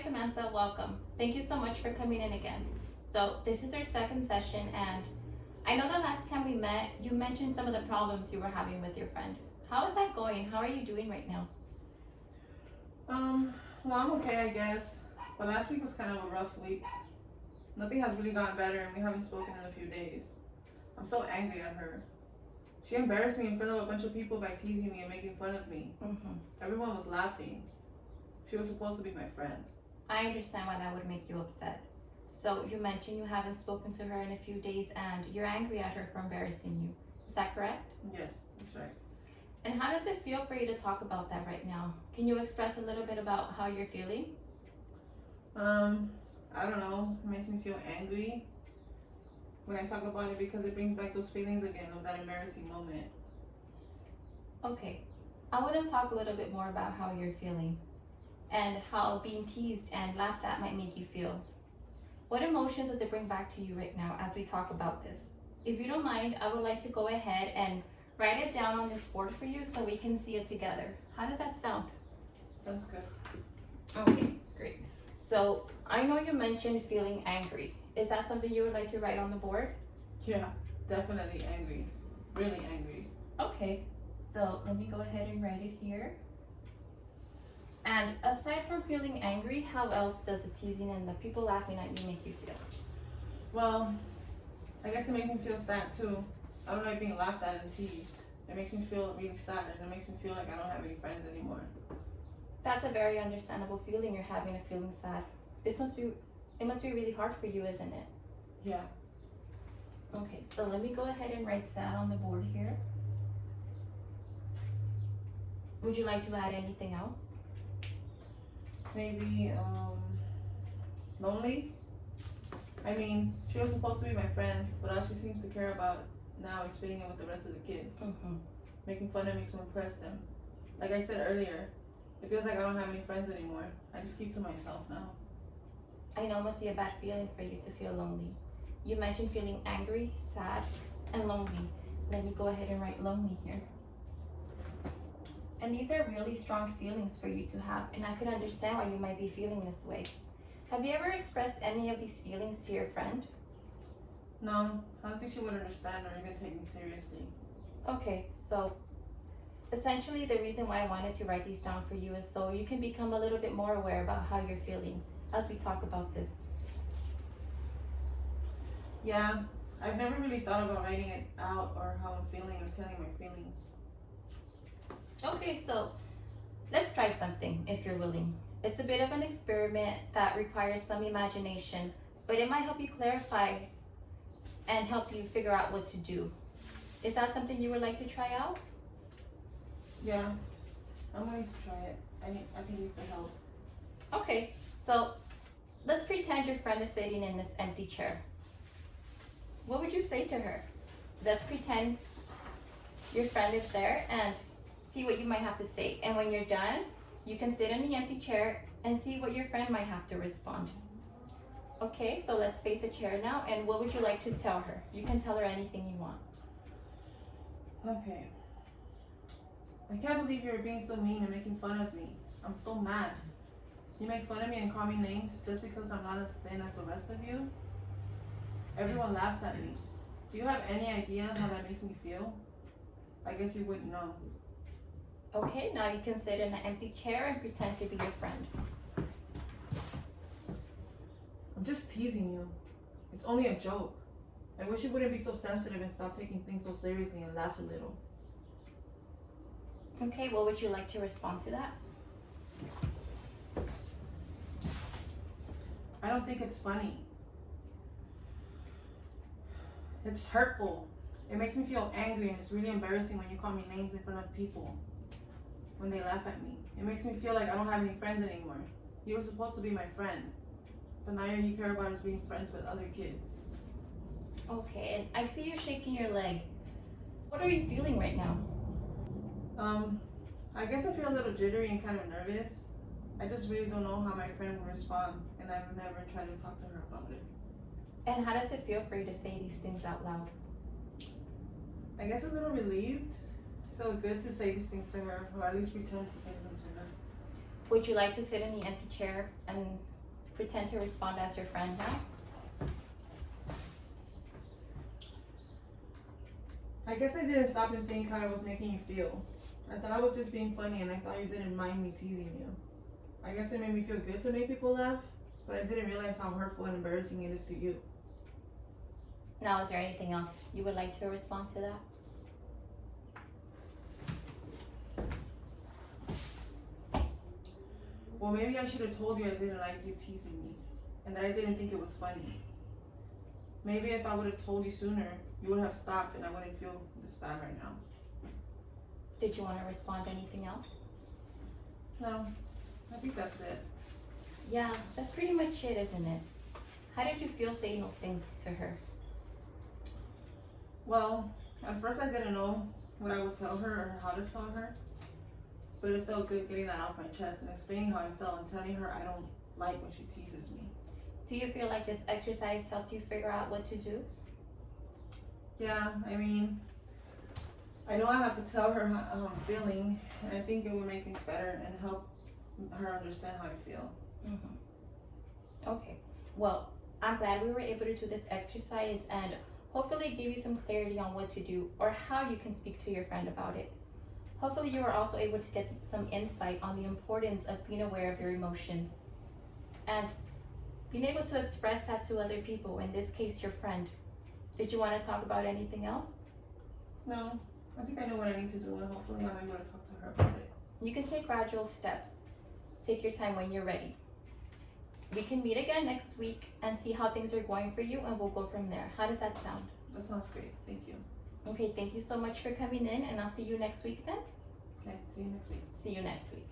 Hi, Samantha. Welcome. Thank you so much for coming in again. So, this is our second session, and I know the last time we met, you mentioned some of the problems you were having with your friend. How is that going? How are you doing right now? Well, I'm okay, I guess. But last week was kind of a rough week. Nothing has really gotten better, and we haven't spoken in a few days. I'm so angry at her. She embarrassed me in front of a bunch of people by teasing me and making fun of me. Everyone was laughing. She was supposed to be my friend. I understand why that would make you upset. So, you mentioned you haven't spoken to her in a few days, and you're angry at her for embarrassing you. Is that correct? Yes, that's right. And how does it feel for you to talk about that right now? Can you express a little bit about how you're feeling? I don't know. It makes me feel angry when I talk about it because it brings back those feelings again of that embarrassing moment. Okay, I want to talk a little bit more about how you're feeling and how being teased and laughed at might make you feel. What emotions does it bring back to you right now as we talk about this? If you don't mind, I would like to go ahead and write it down on this board for you so we can see it together. How does that sound? Sounds good. Okay, great. So I know you mentioned feeling angry. Is that something you would like to write on the board? Yeah, definitely angry. Really angry. Okay, so let me go ahead and write it here. And aside from feeling angry, how else does the teasing and the people laughing at you make you feel? Well, I guess it makes me feel sad too. I don't like being laughed at and teased. It makes me feel really sad and it makes me feel like I don't have any friends anymore. That's a very understandable feeling you're having, of feeling sad. It must be really hard for you, isn't it? Yeah. Okay, so let me go ahead and write sad on the board here. Would you like to add anything else? Maybe, lonely? I mean, she was supposed to be my friend, but all she seems to care about now is fitting in with the rest of the kids. Making fun of me to impress them. Like I said earlier, it feels like I don't have any friends anymore. I just keep to myself now. I know it must be a bad feeling for you to feel lonely. You mentioned feeling angry, sad, and lonely. Let me go ahead and write lonely here. And these are really strong feelings for you to have, and I could understand why you might be feeling this way. Have you ever expressed any of these feelings to your friend? No, I don't think she would understand or even take me seriously. Okay, so essentially the reason why I wanted to write these down for you is so you can become a little bit more aware about how you're feeling as we talk about this. Yeah, I've never really thought about writing it out or how I'm feeling or telling my feelings. Okay, so let's try something if you're willing. It's a bit of an experiment that requires some imagination, but it might help you clarify and help you figure out what to do. Is that something you would like to try out? Yeah, I'm going to try it. I think this will help. Okay, so let's pretend your friend is sitting in this empty chair. What would you say to her? Let's pretend your friend is there and see what you might have to say. And when you're done, you can sit in the empty chair and see what your friend might have to respond. Okay, so let's face a chair now, and what would you like to tell her? You can tell her anything you want. Okay. I can't believe you're being so mean and making fun of me. I'm so mad. You make fun of me and call me names just because I'm not as thin as the rest of you? Everyone laughs at me. Do you have any idea how that makes me feel? I guess you wouldn't know. Okay, now you can sit in an empty chair and pretend to be your friend. I'm just teasing you. It's only a joke. I wish you wouldn't be so sensitive and stop taking things so seriously and laugh a little. Okay, what would you like to respond to that? I don't think it's funny. It's hurtful. It makes me feel angry and it's really embarrassing when you call me names in front of people. When they laugh at me. It makes me feel like I don't have any friends anymore. You were supposed to be my friend. But now all you care about is being friends with other kids. Okay, and I see you shaking your leg. What are you feeling right now? I guess I feel a little jittery and kind of nervous. I just really don't know how my friend will respond, and I've never tried to talk to her about it. And how does it feel for you to say these things out loud? I guess a little relieved. It felt good to say these things to her, or at least pretend to say them to her. Would you like to sit in the empty chair and pretend to respond as your friend now? I guess I didn't stop and think how I was making you feel. I thought I was just being funny and I thought you didn't mind me teasing you. I guess it made me feel good to make people laugh, but I didn't realize how hurtful and embarrassing it is to you. Now, is there anything else you would like to respond to that? Well, maybe I should have told you I didn't like you teasing me and that I didn't think it was funny. Maybe if I would have told you sooner, you would have stopped and I wouldn't feel this bad right now. Did you want to respond to anything else? No, I think that's it. Yeah, that's pretty much it, isn't it? How did you feel saying those things to her? Well, at first I didn't know what I would tell her or how to tell her, but it felt good getting that off my chest and explaining how I felt and telling her I don't like when she teases me. Do you feel like this exercise helped you figure out what to do? Yeah, I mean, I know I have to tell her how I'm feeling, and I think it would make things better and help her understand how I feel. Okay, well, I'm glad we were able to do this exercise and hopefully give you some clarity on what to do or how you can speak to your friend about it. Hopefully you are also able to get some insight on the importance of being aware of your emotions and being able to express that to other people, in this case your friend. Did you want to talk about anything else? No, I think I know what I need to do, and hopefully I'm able to talk to her about it. You can take gradual steps. Take your time when you're ready. We can meet again next week and see how things are going for you, and we'll go from there. How does that sound? That sounds great. Thank you. Okay, thank you so much for coming in, and I'll see you next week then. Okay, see you next week. See you next week.